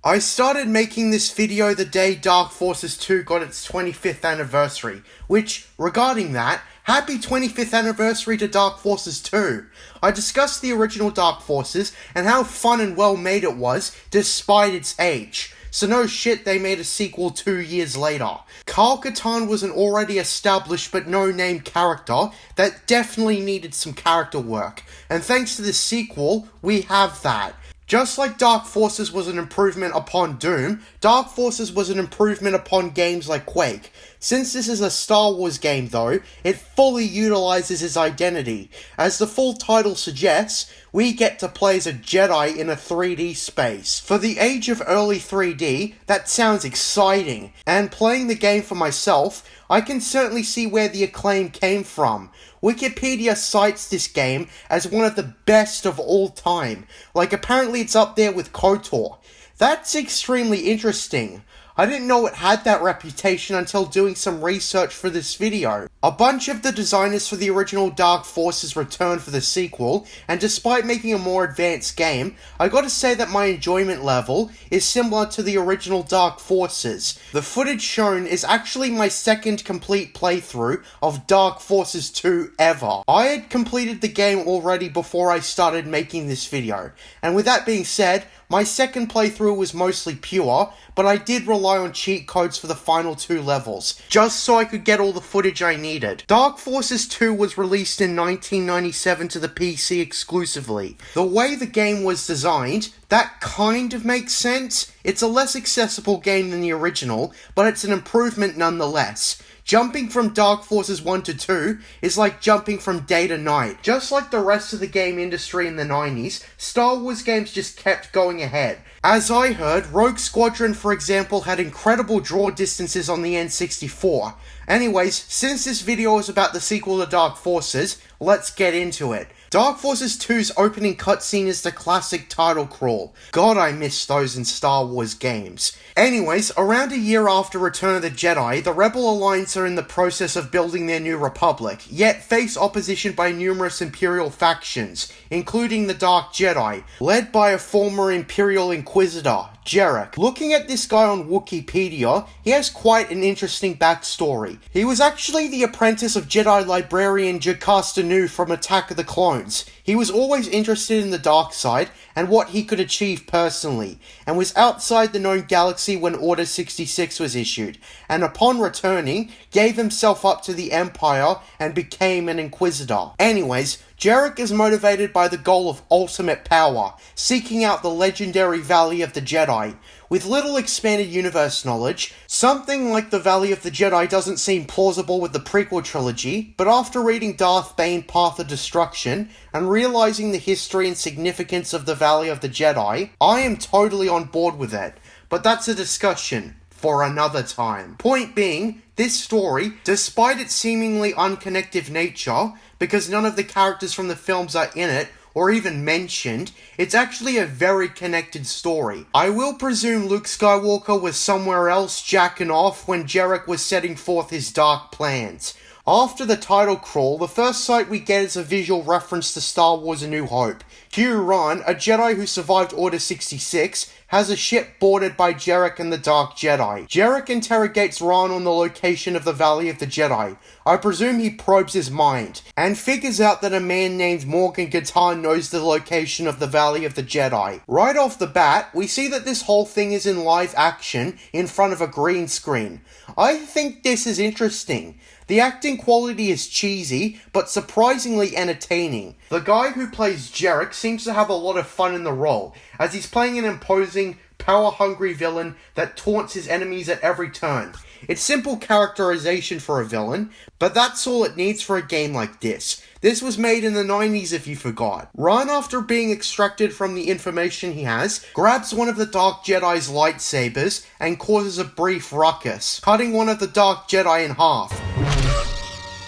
I started making this video the day Dark Forces 2 got its 25th anniversary, which, regarding that, happy 25th anniversary to Dark Forces 2. I discussed the original Dark Forces and how fun and well made it was despite its age. So no shit they made a sequel 2 years later. Kyle Katarn was an already established but no-name character that definitely needed some character work, and thanks to this sequel, we have that. Just like Dark Forces was an improvement upon Doom, Dark Forces was an improvement upon games like Quake. Since this is a Star Wars game though, it fully utilizes its identity. As the full title suggests, we get to play as a Jedi in a 3D space. For the age of early 3D, that sounds exciting, and playing the game for myself, I can certainly see where the acclaim came from. Wikipedia cites this game as one of the best of all time, like apparently it's up there with KOTOR. That's extremely interesting. I didn't know it had that reputation until doing some research for this video. A bunch of the designers for the original Dark Forces returned for the sequel, and despite making a more advanced game, I gotta say that my enjoyment level is similar to the original Dark Forces. The footage shown is actually my second complete playthrough of Dark Forces 2 ever. I had completed the game already before I started making this video, and with that being said, my second playthrough was mostly pure, but I did rely on cheat codes for the final 2 levels, just so I could get all the footage I needed. Dark Forces 2 was released in 1997 to the PC exclusively. The way the game was designed, that kind of makes sense. It's a less accessible game than the original, but it's an improvement nonetheless. Jumping from Dark Forces 1 to 2 is like jumping from day to night. Just like the rest of the game industry in the 90s, Star Wars games just kept going ahead. As I heard, Rogue Squadron, for example, had incredible draw distances on the N64. Anyways, since this video is about the sequel to Dark Forces, let's get into it. Dark Forces 2's opening cutscene is the classic title crawl. God, I miss those in Star Wars games. Anyways, around a year after Return of the Jedi, the Rebel Alliance are in the process of building their new republic, yet face opposition by numerous Imperial factions, including the Dark Jedi, led by a former Imperial Inquisitor, Jerec. Looking at this guy on Wikipedia, he has quite an interesting backstory. He was actually the apprentice of Jedi librarian Jocasta Nu from Attack of the Clones. He was always interested in the dark side and what he could achieve personally, and was outside the known galaxy when Order 66 was issued, and upon returning, gave himself up to the Empire and became an Inquisitor. Anyways, Jerec is motivated by the goal of ultimate power, seeking out the legendary Valley of the Jedi. With little expanded universe knowledge, something like the Valley of the Jedi doesn't seem plausible with the prequel trilogy, but after reading Darth Bane Path of Destruction, and realizing the history and significance of the Valley of the Jedi, I am totally on board with it. But that's a discussion for another time. Point being, this story, despite its seemingly unconnected nature, because none of the characters from the films are in it, or even mentioned, it's actually a very connected story. I will presume Luke Skywalker was somewhere else jacking off when Jerec was setting forth his dark plans. After the title crawl, the first sight we get is a visual reference to Star Wars A New Hope. Hugh Ron, a Jedi who survived Order 66, has a ship boarded by Jerec and the Dark Jedi. Jerec interrogates Ron on the location of the Valley of the Jedi. I presume he probes his mind, and figures out that a man named Morgan Katarn knows the location of the Valley of the Jedi. Right off the bat, we see that this whole thing is in live action in front of a green screen. I think this is interesting. The acting quality is cheesy, but surprisingly entertaining. The guy who plays Jerec seems to have a lot of fun in the role, as he's playing an imposing, power-hungry villain that taunts his enemies at every turn. It's simple characterization for a villain, but that's all it needs for a game like this. This was made in the 90s if you forgot. Ron, after being extracted from the information he has, grabs one of the Dark Jedi's lightsabers and causes a brief ruckus, cutting one of the Dark Jedi in half.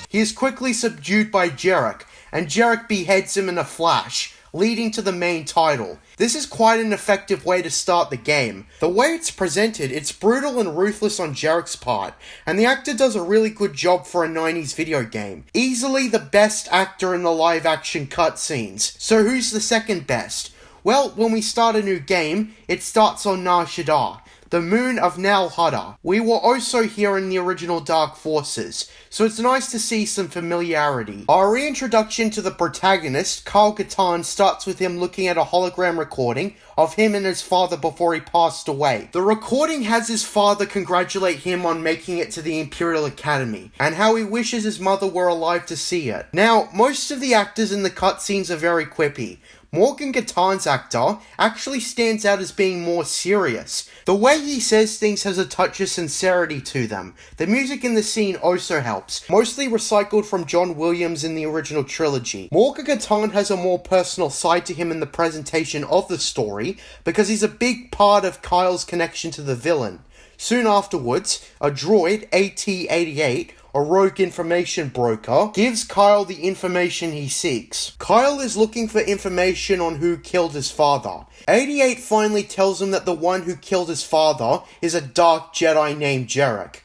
He is quickly subdued by Jerec, and Jerec beheads him in a flash, leading to the main title. This is quite an effective way to start the game. The way it's presented, it's brutal and ruthless on Jerec's part, and the actor does a really good job for a 90s video game. Easily the best actor in the live action cutscenes. So who's the second best? Well, when we start a new game, it starts on Nar Shaddaa, the moon of Nal Hutta. We were also here in the original Dark Forces, so it's nice to see some familiarity. Our reintroduction to the protagonist, Kyle Katarn, starts with him looking at a hologram recording of him and his father before he passed away. The recording has his father congratulate him on making it to the Imperial Academy, and how he wishes his mother were alive to see it. Now, most of the actors in the cutscenes are very quippy. Morgan Gatan's actor actually stands out as being more serious. The way he says things has a touch of sincerity to them. The music in the scene also helps, mostly recycled from John Williams in the original trilogy. Morgan Gatan has a more personal side to him in the presentation of the story, because he's a big part of Kyle's connection to the villain. Soon afterwards, a droid, AT-88, a rogue information broker, gives Kyle the information he seeks. Kyle is looking for information on who killed his father. 88 finally tells him that the one who killed his father is a Dark Jedi named Jerec.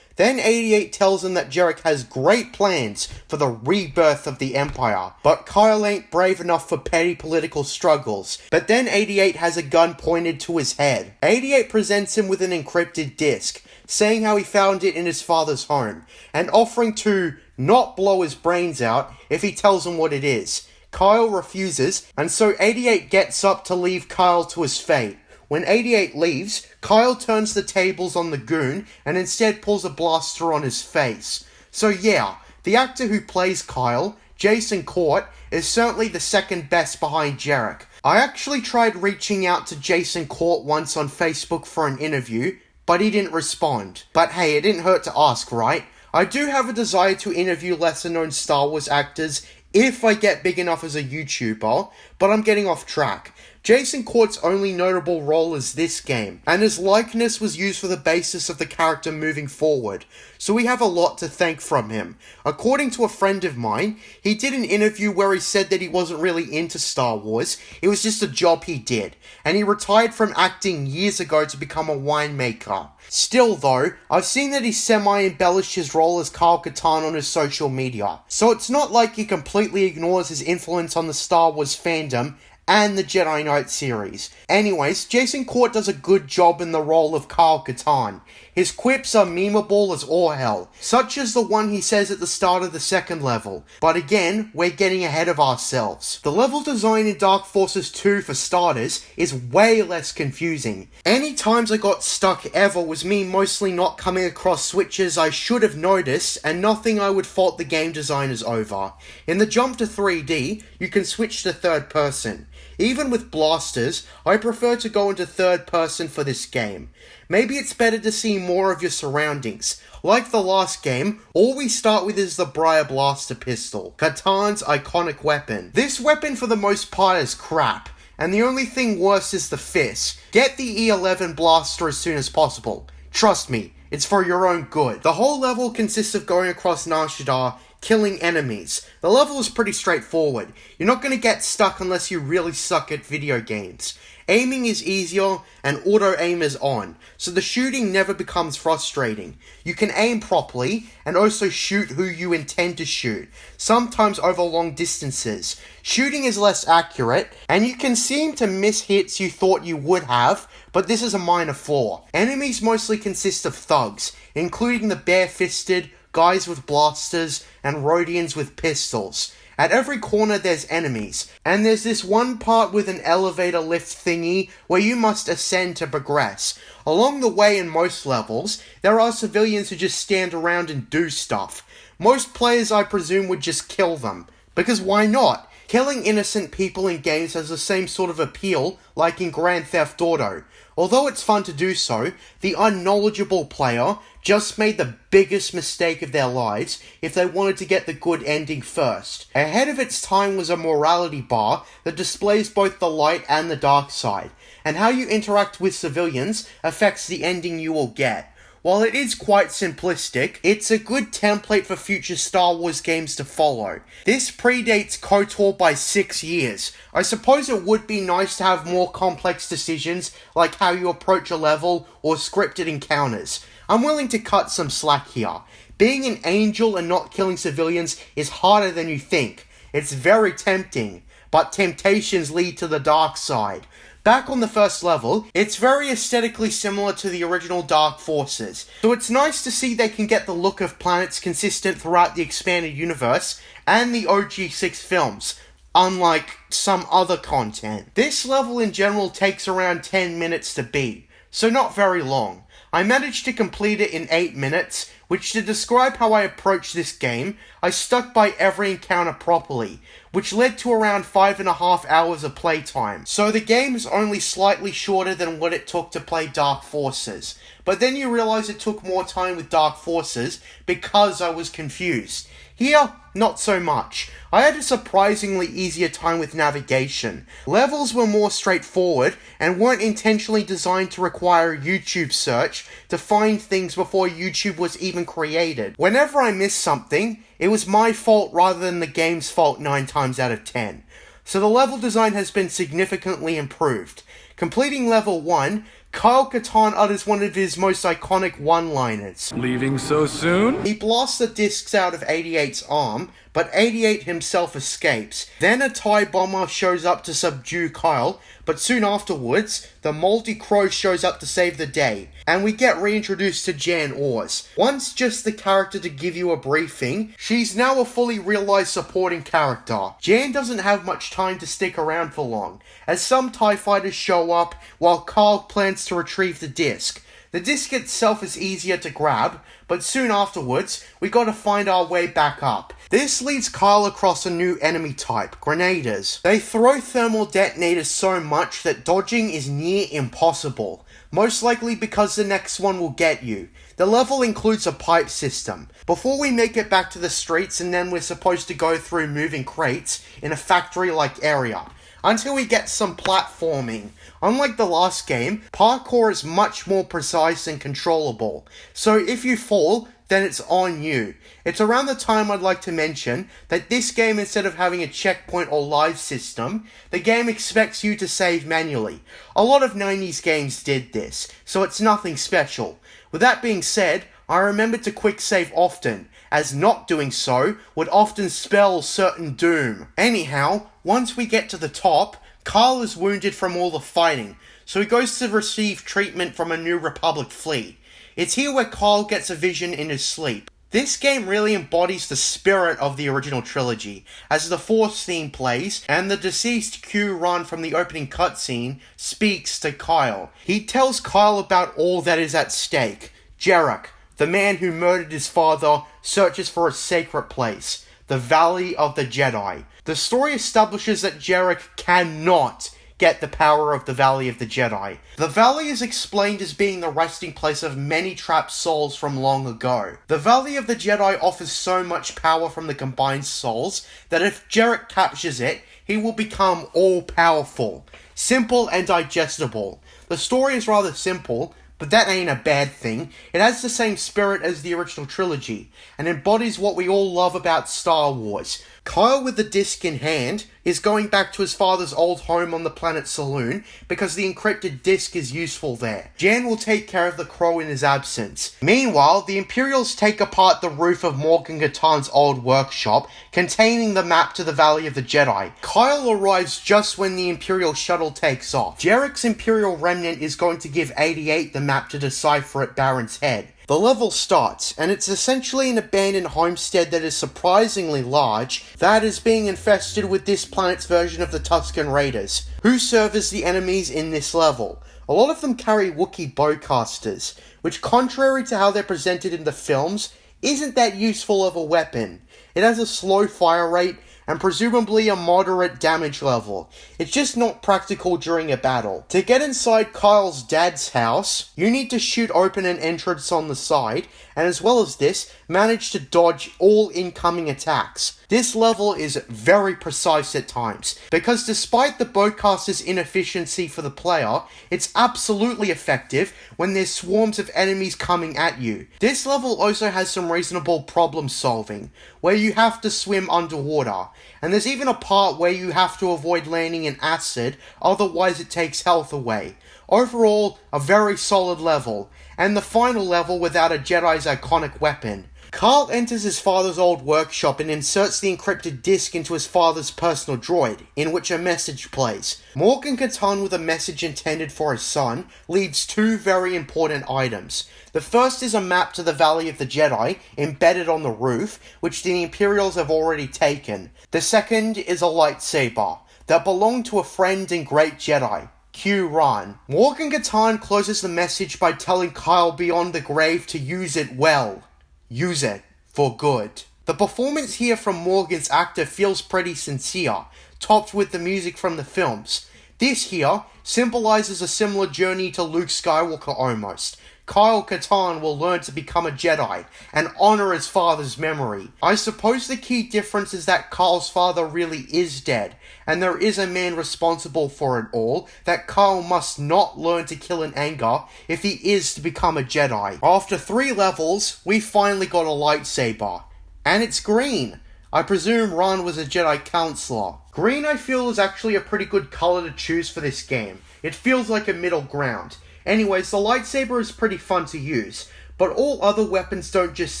Then 88 tells him that Jerec has great plans for the rebirth of the Empire, but Kyle ain't brave enough for petty political struggles. But then 88 has a gun pointed to his head. 88 presents him with an encrypted disc, saying how he found it in his father's home, and offering to not blow his brains out if he tells him what it is. Kyle refuses, and so 88 gets up to leave Kyle to his fate. When 88 leaves, Kyle turns the tables on the goon and instead pulls a blaster on his face. So yeah, the actor who plays Kyle, Jason Court, is certainly the second best behind Jerec. I actually tried reaching out to Jason Court once on Facebook for an interview, but he didn't respond. But hey, it didn't hurt to ask, right? I do have a desire to interview lesser-known Star Wars actors if I get big enough as a YouTuber, but I'm getting off track. Jason Court's only notable role is this game, and his likeness was used for the basis of the character moving forward, so we have a lot to thank from him. According to a friend of mine, he did an interview where he said that he wasn't really into Star Wars, it was just a job he did, and he retired from acting years ago to become a winemaker. Still though, I've seen that he semi-embellished his role as Kyle Katarn on his social media, so it's not like he completely ignores his influence on the Star Wars fandom and the Jedi Knight series. Anyways, Jason Court does a good job in the role of Kyle Katarn. His quips are memeable as all hell, such as the one he says at the start of the second level. But again, we're getting ahead of ourselves. The level design in Dark Forces 2, for starters, is way less confusing. Any times I got stuck ever was me mostly not coming across switches I should have noticed, and nothing I would fault the game designers over. In the jump to 3D, you can switch to third person. Even with blasters, I prefer to go into third person for this game. Maybe it's better to see more of your surroundings. Like the last game, all we start with is the Briar Blaster pistol, Katarn's iconic weapon. This weapon for the most part is crap, and the only thing worse is the fist. Get the E11 blaster as soon as possible. Trust me, it's for your own good. The whole level consists of going across Nar Shaddaa, killing enemies. The level is pretty straightforward. You're not going to get stuck unless you really suck at video games. Aiming is easier and auto-aim is on, so the shooting never becomes frustrating. You can aim properly and also shoot who you intend to shoot, sometimes over long distances. Shooting is less accurate, and you can seem to miss hits you thought you would have, but this is a minor flaw. Enemies mostly consist of thugs, including the bare-fisted, guys with blasters, and Rhodians with pistols. At every corner there's enemies, and there's this one part with an elevator lift thingy where you must ascend to progress. Along the way in most levels, there are civilians who just stand around and do stuff. Most players, I presume, would just kill them, because why not? Killing innocent people in games has the same sort of appeal like in Grand Theft Auto. Although it's fun to do so, the unknowledgeable player just made the biggest mistake of their lives if they wanted to get the good ending first. Ahead of its time was a morality bar that displays both the light and the dark side, and how you interact with civilians affects the ending you will get. While it is quite simplistic, it's a good template for future Star Wars games to follow. This predates KOTOR by 6 years. I suppose it would be nice to have more complex decisions like how you approach a level or scripted encounters. I'm willing to cut some slack here. Being an angel and not killing civilians is harder than you think. It's very tempting. but temptations lead to the dark side. Back on the first level, it's very aesthetically similar to the original Dark Forces, so it's nice to see they can get the look of planets consistent throughout the expanded universe and the OG6 films, unlike some other content. This level in general takes around 10 minutes to beat, so not very long. I managed to complete it in 8 minutes, which to describe how I approached this game, I stuck by every encounter properly, which led to around 5.5 hours of playtime. So the game is only slightly shorter than what it took to play Dark Forces. But then you realise it took more time with Dark Forces because I was confused. Here, not so much. I had a surprisingly easier time with navigation. Levels were more straightforward and weren't intentionally designed to require a YouTube search to find things before YouTube was even created. Whenever I missed something, it was my fault rather than the game's fault 9 times out of 10. So the level design has been significantly improved. Completing level 1, Kyle Katarn utters one of his most iconic one-liners. Leaving so soon? He blasts the discs out of 88's arm, but 88 himself escapes. Then a TIE bomber shows up to subdue Kyle, but soon afterwards, the Moldy Crow shows up to save the day, and we get reintroduced to Jan Ors. Once just the character to give you a briefing, she's now a fully realized supporting character. Jan doesn't have much time to stick around for long, as some TIE fighters show up while Kyle plans to retrieve the disc. The disc itself is easier to grab, but soon afterwards, we gotta find our way back up. This leads Kyle across a new enemy type, Grenaders. They throw thermal detonators so much that dodging is near impossible, most likely because the next one will get you. The level includes a pipe system. Before we make it back to the streets, and then we're supposed to go through moving crates in a factory-like area, until we get some platforming. Unlike the last game, parkour is much more precise and controllable, so if you fall, then it's on you. It's around the time I'd like to mention that this game, instead of having a checkpoint or live system, the game expects you to save manually. A lot of 90s games did this, so it's nothing special. With that being said, I remember to quick save often, as not doing so would often spell certain doom. Anyhow, once we get to the top, Kyle is wounded from all the fighting, so he goes to receive treatment from a New Republic fleet. It's here where Kyle gets a vision in his sleep. This game really embodies the spirit of the original trilogy, as the Force theme plays, and the deceased Q run from the opening cutscene speaks to Kyle. He tells Kyle about all that is at stake. Jerec, the man who murdered his father, searches for a sacred place, the Valley of the Jedi. The story establishes that Jerec cannot get the power of the Valley of the Jedi. The Valley is explained as being the resting place of many trapped souls from long ago. The Valley of the Jedi offers so much power from the combined souls that if Jerec captures it, he will become all-powerful. Simple and digestible. The story is rather simple, but that ain't a bad thing. It has the same spirit as the original trilogy, and embodies what we all love about Star Wars. Kyle, with the disc in hand, is going back to his father's old home on the planet Saloon because the encrypted disc is useful there. Jan will take care of the crow in his absence. Meanwhile, the Imperials take apart the roof of Morgan Gatan's old workshop, containing the map to the Valley of the Jedi. Kyle arrives just when the Imperial shuttle takes off. Jerec's Imperial remnant is going to give 88 the map to decipher at Baron's Head. The level starts, and it's essentially an abandoned homestead that is surprisingly large, that is being infested with this planet's version of the Tusken Raiders, who serve as the enemies in this level. A lot of them carry Wookiee bowcasters, which, contrary to how they're presented in the films, isn't that useful of a weapon. It has a slow fire rate, and presumably a moderate damage level. It's just not practical during a battle. To get inside Kyle's dad's house, you need to shoot open an entrance on the side, and as well as this, manage to dodge all incoming attacks. This level is very precise at times, because despite the bowcaster's inefficiency for the player, it's absolutely effective when there's swarms of enemies coming at you. This level also has some reasonable problem solving, where you have to swim underwater, and there's even a part where you have to avoid landing in acid, otherwise it takes health away. Overall, a very solid level, and the final level without a Jedi's iconic weapon. Kyle enters his father's old workshop and inserts the encrypted disc into his father's personal droid, in which a message plays. Morgan Katarn, with a message intended for his son, leaves two very important items. The first is a map to the Valley of the Jedi, embedded on the roof, which the Imperials have already taken. The second is a lightsaber, that belonged to a friend and great Jedi, Q-Ran. Morgan Katarn closes the message by telling Kyle beyond the grave to use it well. Use it for good. The performance here from Morgan's actor feels pretty sincere, topped with the music from the films. This here symbolizes a similar journey to Luke Skywalker almost. Kyle Katarn will learn to become a Jedi and honor his father's memory. I suppose the key difference is that Kyle's father really is dead, and there is a man responsible for it all that Kyle must not learn to kill in anger if he is to become a Jedi. After 3 levels, we finally got a lightsaber. And it's green. I presume Ran was a Jedi Counselor. Green, I feel, is actually a pretty good color to choose for this game. It feels like a middle ground. Anyways, the lightsaber is pretty fun to use, but all other weapons don't just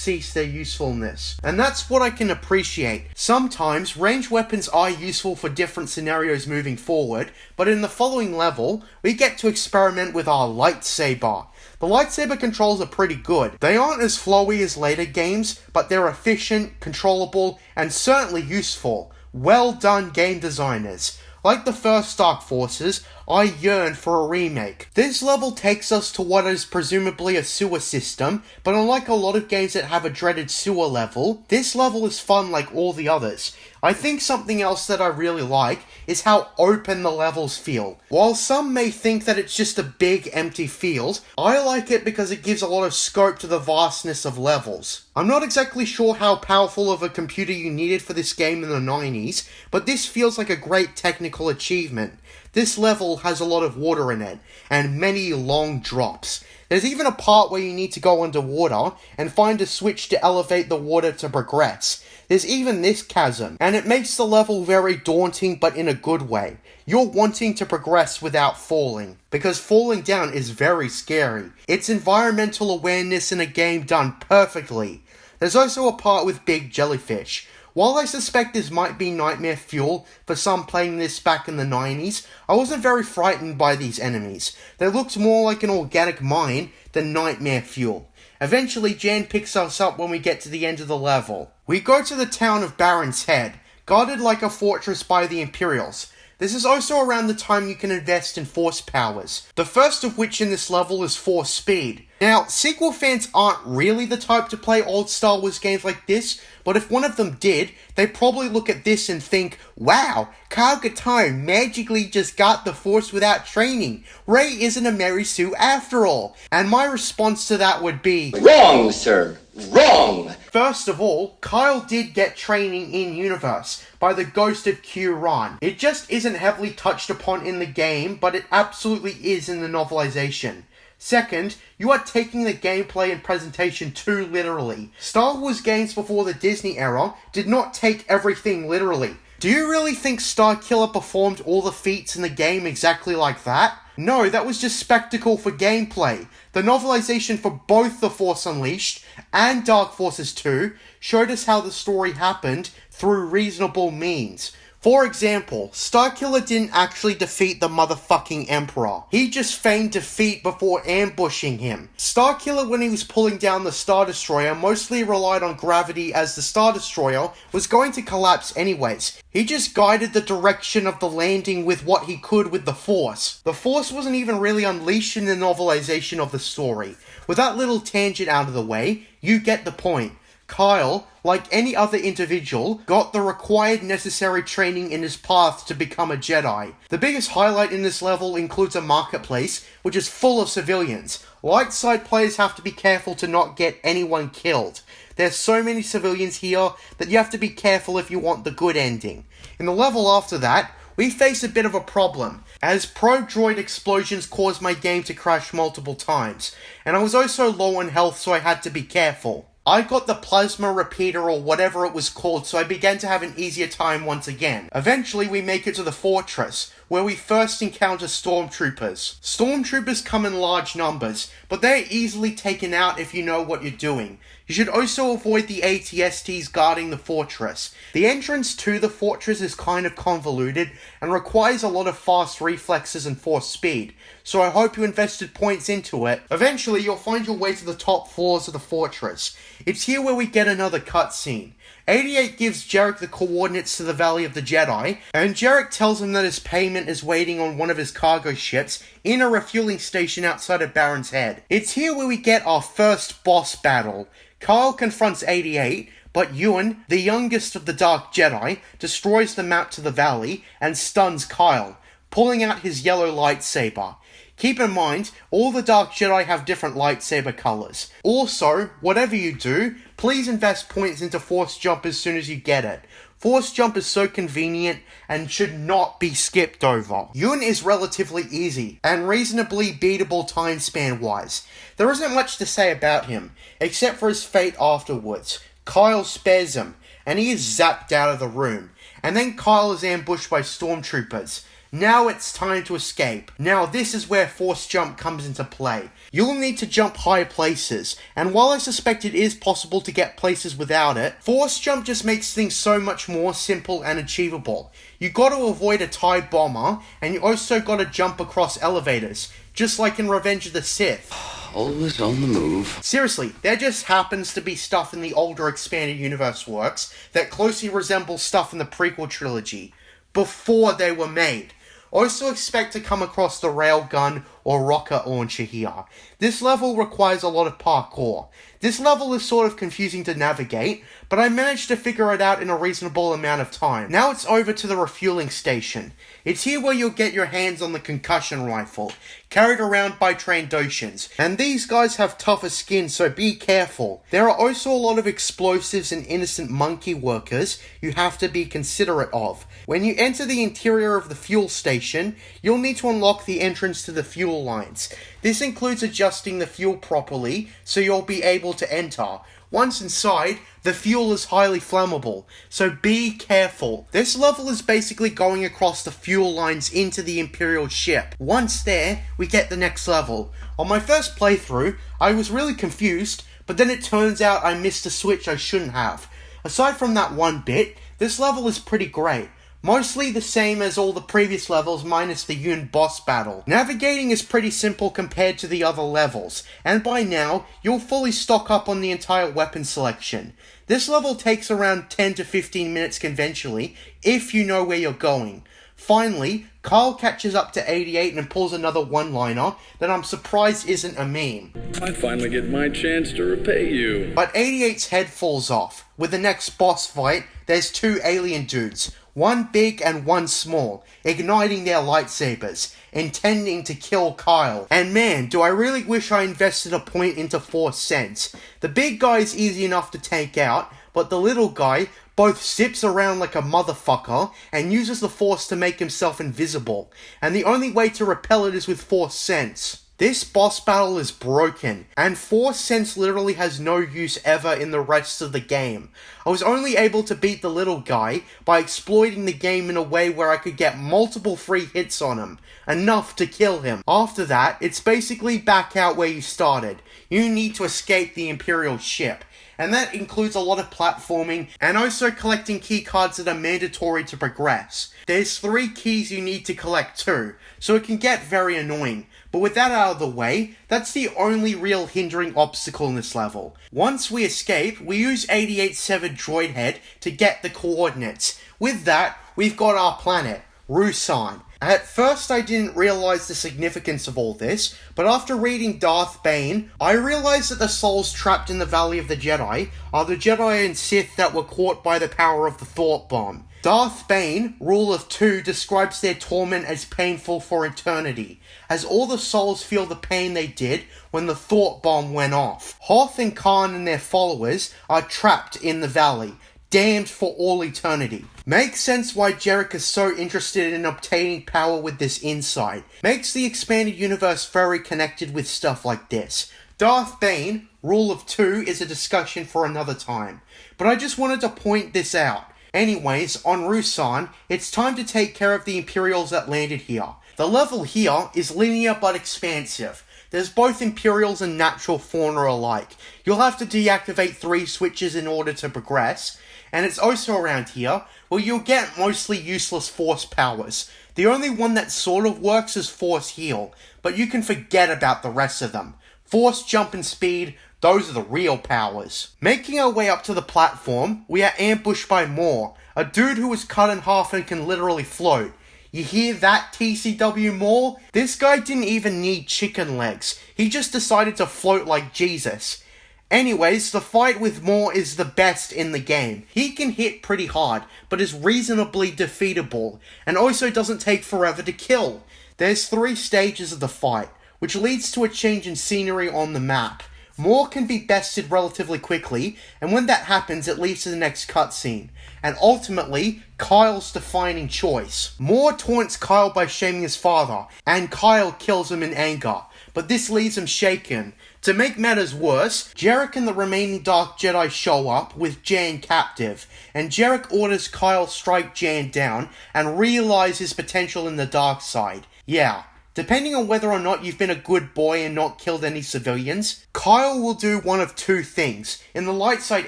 cease their usefulness. And that's what I can appreciate. Sometimes, ranged weapons are useful for different scenarios moving forward, but in the following level, we get to experiment with our lightsaber. The lightsaber controls are pretty good. They aren't as flowy as later games, but they're efficient, controllable, and certainly useful. Well done, game designers. Like the first Dark Forces, I yearn for a remake. This level takes us to what is presumably a sewer system, but unlike a lot of games that have a dreaded sewer level, this level is fun like all the others. I think something else that I really like is how open the levels feel. While some may think that it's just a big empty field, I like it because it gives a lot of scope to the vastness of levels. I'm not exactly sure how powerful of a computer you needed for this game in the 90s, but this feels like a great technical achievement. This level has a lot of water in it, and many long drops. There's even a part where you need to go underwater and find a switch to elevate the water to progress. There's even this chasm, and it makes the level very daunting but in a good way. You're wanting to progress without falling, because falling down is very scary. It's environmental awareness in a game done perfectly. There's also a part with big jellyfish. While I suspect this might be nightmare fuel for some playing this back in the 90s, I wasn't very frightened by these enemies. They looked more like an organic mine than nightmare fuel. Eventually, Jan picks us up when we get to the end of the level. We go to the town of Baron's Head, guarded like a fortress by the Imperials. This is also around the time you can invest in force powers, the first of which in this level is force speed. Now, sequel fans aren't really the type to play old Star Wars games like this, but if one of them did, they'd probably look at this and think, wow, Kyle Katarn magically just got the Force without training. Rey isn't a Mary Sue after all. And my response to that would be, wrong, sir. Wrong! First of all, Kyle did get training in-universe by the ghost of Q-Ran. It just isn't heavily touched upon in the game, but it absolutely is in the novelization. Second, you are taking the gameplay and presentation too literally. Star Wars games before the Disney era did not take everything literally. Do you really think Starkiller performed all the feats in the game exactly like that? No, that was just spectacle for gameplay. The novelization for both The Force Unleashed and Dark Forces 2 showed us how the story happened through reasonable means. For example, Starkiller didn't actually defeat the motherfucking Emperor. He just feigned defeat before ambushing him. Starkiller, when he was pulling down the Star Destroyer, mostly relied on gravity as the Star Destroyer was going to collapse anyways. He just guided the direction of the landing with what he could with the Force. The Force wasn't even really unleashed in the novelization of the story. With that little tangent out of the way, you get the point. Kyle, like any other individual, got the required necessary training in his path to become a Jedi. The biggest highlight in this level includes a marketplace, which is full of civilians. Light side players have to be careful to not get anyone killed. There's so many civilians here that you have to be careful if you want the good ending. In the level after that, we face a bit of a problem, as pro-droid explosions caused my game to crash multiple times, and I was also low on health, so I had to be careful. I got the plasma repeater or whatever it was called, so I began to have an easier time once again. Eventually we make it to the fortress. where we first encounter stormtroopers. Stormtroopers come in large numbers, but they're easily taken out if you know what you're doing. You should also avoid the ATSTs guarding the fortress. The entrance to the fortress is kind of convoluted and requires a lot of fast reflexes and force speed, so I hope you invested points into it. Eventually, you'll find your way to the top floors of the fortress. It's here where we get another cutscene. 88 gives Jerec the coordinates to the Valley of the Jedi, and Jerec tells him that his payment is waiting on one of his cargo ships in a refueling station outside of Baron's Head. It's here where we get our first boss battle. Kyle confronts 88, but Ewan, the youngest of the Dark Jedi, destroys the map to the valley and stuns Kyle, pulling out his yellow lightsaber. Keep in mind, all the Dark Jedi have different lightsaber colours. Also, whatever you do, please invest points into Force Jump as soon as you get it. Force Jump is so convenient and should not be skipped over. Ewan is relatively easy and reasonably beatable time span wise. There isn't much to say about him, except for his fate afterwards. Kyle spares him, and he is zapped out of the room. And then Kyle is ambushed by stormtroopers. Now it's time to escape. Now this is where Force Jump comes into play. You'll need to jump high places, and while I suspect it is possible to get places without it, Force Jump just makes things so much more simple and achievable. You gotta avoid a TIE bomber, and you also gotta jump across elevators, just like in Revenge of the Sith. Always on the move. Seriously, there just happens to be stuff in the older expanded universe works that closely resembles stuff in the prequel trilogy, before they were made. Also expect to come across the railgun or rocket launcher here. This level requires a lot of parkour. This level is sort of confusing to navigate, but I managed to figure it out in a reasonable amount of time. Now it's over to the refueling station. It's here where you'll get your hands on the concussion rifle, carried around by Trandoshans, and these guys have tougher skin, so be careful. There are also a lot of explosives and innocent monkey workers you have to be considerate of. When you enter the interior of the fuel station, you'll need to unlock the entrance to the fuel lines. This includes adjusting the fuel properly so you'll be able to enter. Once inside, the fuel is highly flammable, so be careful. This level is basically going across the fuel lines into the Imperial ship. Once there, we get the next level. On my first playthrough, I was really confused, but then it turns out I missed a switch I shouldn't have. Aside from that one bit, this level is pretty great. Mostly the same as all the previous levels minus the Yun boss battle. Navigating is pretty simple compared to the other levels, and by now, you'll fully stock up on the entire weapon selection. This level takes around 10 to 15 minutes conventionally, if you know where you're going. Finally, Kyle catches up to 88 and pulls another one-liner that I'm surprised isn't a meme. I finally get my chance to repay you. But 88's head falls off. With the next boss fight, there's two alien dudes, one big and one small, igniting their lightsabers, intending to kill Kyle. And man, do I really wish I invested a point into Force Sense. The big guy is easy enough to take out, but the little guy both zips around like a motherfucker and uses the Force to make himself invisible, and the only way to repel it is with Force Sense. This boss battle is broken, and Force Sense literally has no use ever in the rest of the game. I was only able to beat the little guy by exploiting the game in a way where I could get multiple free hits on him, enough to kill him. After that, it's basically back out where you started. You need to escape the Imperial ship, and that includes a lot of platforming and also collecting key cards that are mandatory to progress. There's 3 keys you need to collect too, so it can get very annoying. But with that out of the way, that's the only real hindering obstacle in this level. Once we escape, we use 88's severed droid head to get the coordinates. With that, we've got our planet, Rusan. At first I didn't realise the significance of all this, but after reading Darth Bane, I realised that the souls trapped in the Valley of the Jedi are the Jedi and Sith that were caught by the power of the Thought Bomb. Darth Bane, Rule of 2, describes their torment as painful for eternity, as all the souls feel the pain they did when the Thought Bomb went off. Hoth and Khan and their followers are trapped in the valley, damned for all eternity. Makes sense why Jerec is so interested in obtaining power with this insight. Makes the expanded universe very connected with stuff like this. Darth Bane, Rule of 2, is a discussion for another time, but I just wanted to point this out. Anyways, on Ruusan, it's time to take care of the Imperials that landed here. The level here is linear but expansive. There's both Imperials and natural fauna alike. You'll have to deactivate 3 switches in order to progress, and it's also around here where you'll get mostly useless force powers. The only one that sort of works is Force Heal, but you can forget about the rest of them. Force Jump and Speed, those are the real powers. Making our way up to the platform, we are ambushed by Maw, a dude who was cut in half and can literally float. You hear that, TCW Maw? This guy didn't even need chicken legs. He just decided to float like Jesus. Anyways, the fight with Maw is the best in the game. He can hit pretty hard, but is reasonably defeatable, and also doesn't take forever to kill. There's 3 stages of the fight, which leads to a change in scenery on the map. Maw can be bested relatively quickly, and when that happens it leads to the next cutscene, and ultimately, Kyle's defining choice. Maw taunts Kyle by shaming his father, and Kyle kills him in anger, but this leaves him shaken. To make matters worse, Jerec and the remaining Dark Jedi show up with Jan captive, and Jerec orders Kyle strike Jan down and realize his potential in the dark side. Yeah. Depending on whether or not you've been a good boy and not killed any civilians, Kyle will do one of 2 things. In the light side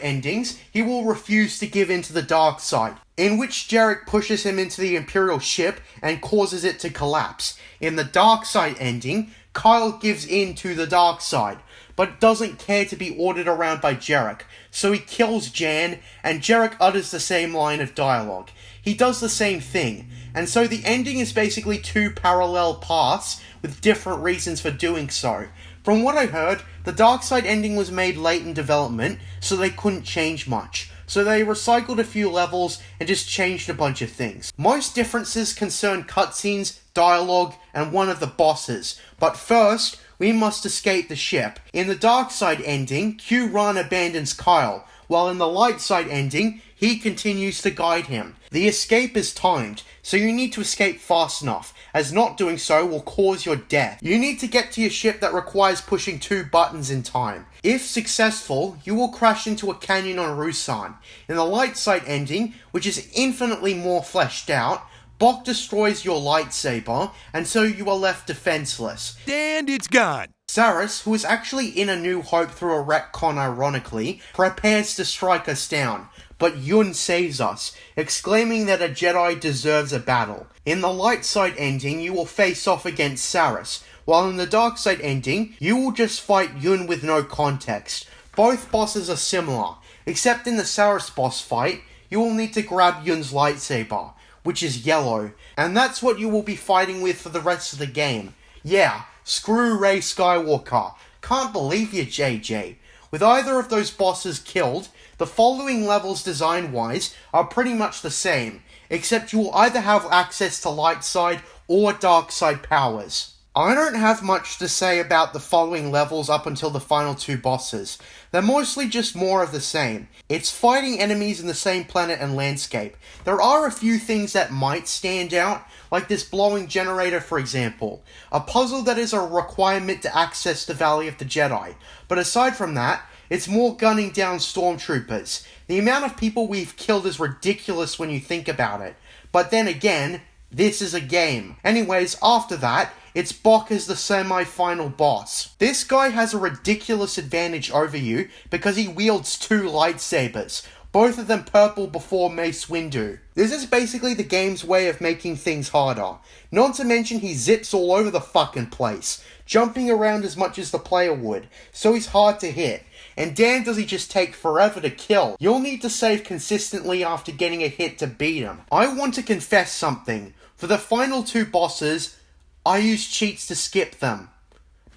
endings, he will refuse to give in to the dark side, in which Jerec pushes him into the Imperial ship and causes it to collapse. In the dark side ending, Kyle gives in to the dark side, but doesn't care to be ordered around by Jerec, so he kills Jan, and Jerec utters the same line of dialogue. He does the same thing, and so the ending is basically 2 parallel paths with different reasons for doing so. From what I heard, the dark side ending was made late in development, so they couldn't change much. So they recycled a few levels and just changed a bunch of things. Most differences concern cutscenes, dialogue, and one of the bosses. But first, we must escape the ship. In the dark side ending, Q-Ran abandons Kyle, while in the light side ending, he continues to guide him. The escape is timed, so you need to escape fast enough, as not doing so will cause your death. You need to get to your ship that requires pushing 2 buttons in time. If successful, you will crash into a canyon on Ruusan. In the light side ending, which is infinitely more fleshed out, Bok destroys your lightsaber, and so you are left defenseless. And it's gone. Saris, who is actually in A New Hope through a retcon ironically, prepares to strike us down. But Yun saves us, exclaiming that a Jedi deserves a battle. In the light side ending, you will face off against Saris, while in the dark side ending, you will just fight Yun with no context. Both bosses are similar, except in the Saris boss fight, you will need to grab Yun's lightsaber, which is yellow, and that's what you will be fighting with for the rest of the game. Yeah, screw Rey Skywalker. Can't believe you, JJ. With either of those bosses killed, the following levels design-wise are pretty much the same, except you will either have access to light side or dark side powers. I don't have much to say about the following levels up until the final 2 bosses. They're mostly just more of the same. It's fighting enemies in the same planet and landscape. There are a few things that might stand out, like this blowing generator for example. A puzzle that is a requirement to access the Valley of the Jedi. But aside from that, it's more gunning down stormtroopers. The amount of people we've killed is ridiculous when you think about it. But then again, this is a game. Anyways, after that, it's Bok as the semi-final boss. This guy has a ridiculous advantage over you because he wields 2 lightsabers, both of them purple before Mace Windu. This is basically the game's way of making things harder. Not to mention he zips all over the fucking place, jumping around as much as the player would, so he's hard to hit. And damn does he just take forever to kill. You'll need to save consistently after getting a hit to beat him. I want to confess something. For the final 2 bosses, I use cheats to skip them.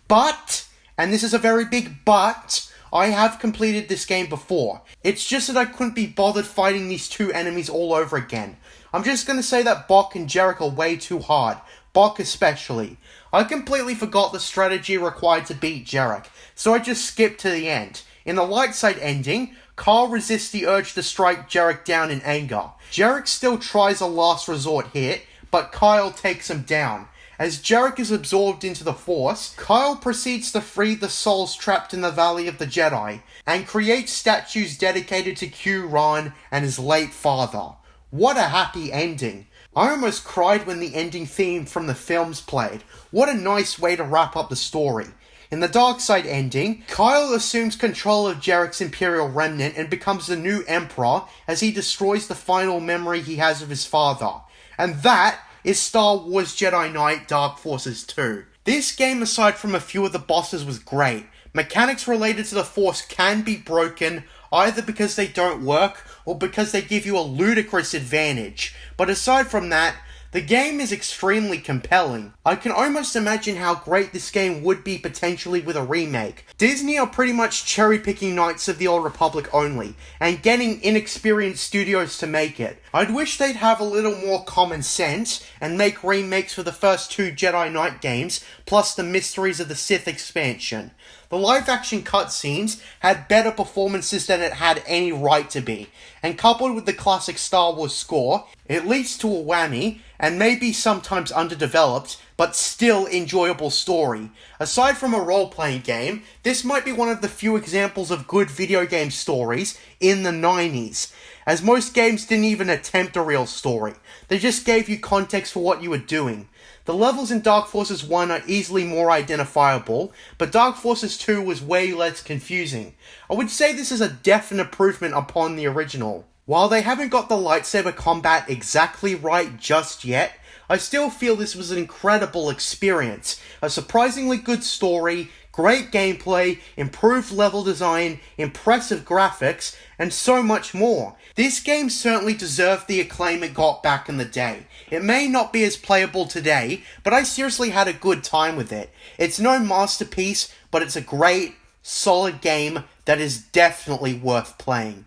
But, and this is a very big but, I have completed this game before. It's just that I couldn't be bothered fighting these 2 enemies all over again. I'm just going to say that Bok and Jerec are way too hard. Bok especially. I completely forgot the strategy required to beat Jerec, so I just skipped to the end. In the light side ending, Kyle resists the urge to strike Jerec down in anger. Jerec still tries a last resort hit, but Kyle takes him down. As Jerec is absorbed into the Force, Kyle proceeds to free the souls trapped in the Valley of the Jedi, and creates statues dedicated to Q-Ran and his late father. What a happy ending. I almost cried when the ending theme from the films played. What a nice way to wrap up the story. In the dark side ending, Kyle assumes control of Jerec's Imperial remnant and becomes the new Emperor as he destroys the final memory he has of his father. And that is Star Wars Jedi Knight Dark Forces 2. This game, aside from a few of the bosses, was great. Mechanics related to the Force can be broken, either because they don't work or because they give you a ludicrous advantage. But aside from that, the game is extremely compelling. I can almost imagine how great this game would be potentially with a remake. Disney are pretty much cherry-picking Knights of the Old Republic only, and getting inexperienced studios to make it. I'd wish they'd have a little more common sense, and make remakes for the first 2 Jedi Knight games, plus the Mysteries of the Sith expansion. The live-action cutscenes had better performances than it had any right to be, and coupled with the classic Star Wars score, it leads to a whammy, and maybe sometimes underdeveloped, but still enjoyable story. Aside from a role-playing game, this might be one of the few examples of good video game stories in the 90s, as most games didn't even attempt a real story. They just gave you context for what you were doing. The levels in Dark Forces 1 are easily more identifiable, but Dark Forces 2 was way less confusing. I would say this is a definite improvement upon the original. While they haven't got the lightsaber combat exactly right just yet, I still feel this was an incredible experience. A surprisingly good story, great gameplay, improved level design, impressive graphics, and so much more. This game certainly deserved the acclaim it got back in the day. It may not be as playable today, but I seriously had a good time with it. It's no masterpiece, but it's a great, solid game that is definitely worth playing.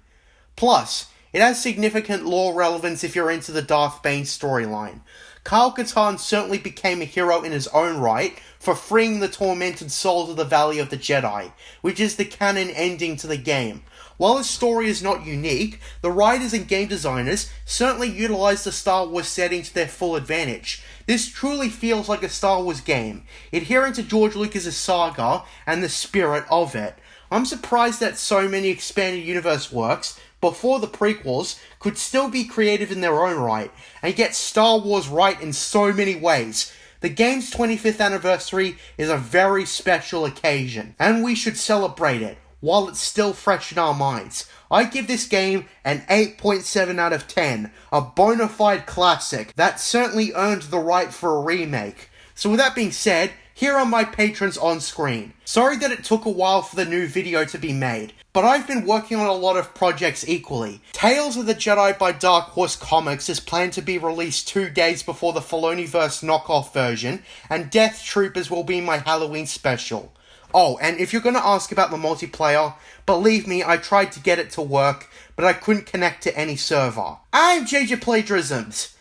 Plus, it has significant lore relevance if you're into the Darth Bane storyline. Kyle Katarn certainly became a hero in his own right for freeing the tormented souls of the Valley of the Jedi, which is the canon ending to the game. While his story is not unique, the writers and game designers certainly utilized the Star Wars setting to their full advantage. This truly feels like a Star Wars game, adhering to George Lucas' saga and the spirit of it. I'm surprised that so many expanded universe works before the prequels could still be creative in their own right, and get Star Wars right in so many ways. The game's 25th anniversary is a very special occasion, and we should celebrate it, while it's still fresh in our minds. I give this game an 8.7 out of 10, a bona fide classic that certainly earned the right for a remake. So with that being said, here are my patrons on screen. Sorry that it took a while for the new video to be made, but I've been working on a lot of projects equally. Tales of the Jedi by Dark Horse Comics is planned to be released 2 days before the Filoniverse knockoff version, and Death Troopers will be my Halloween special. Oh, and if you're going to ask about the multiplayer, believe me, I tried to get it to work, but I couldn't connect to any server. I'm JJ Plagiarisms,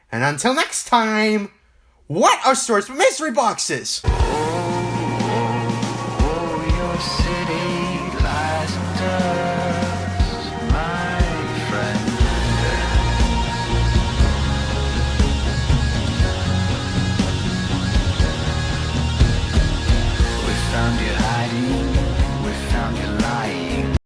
and until next time, what are stories with mystery boxes? Your city lies in dust, my friend. We found you.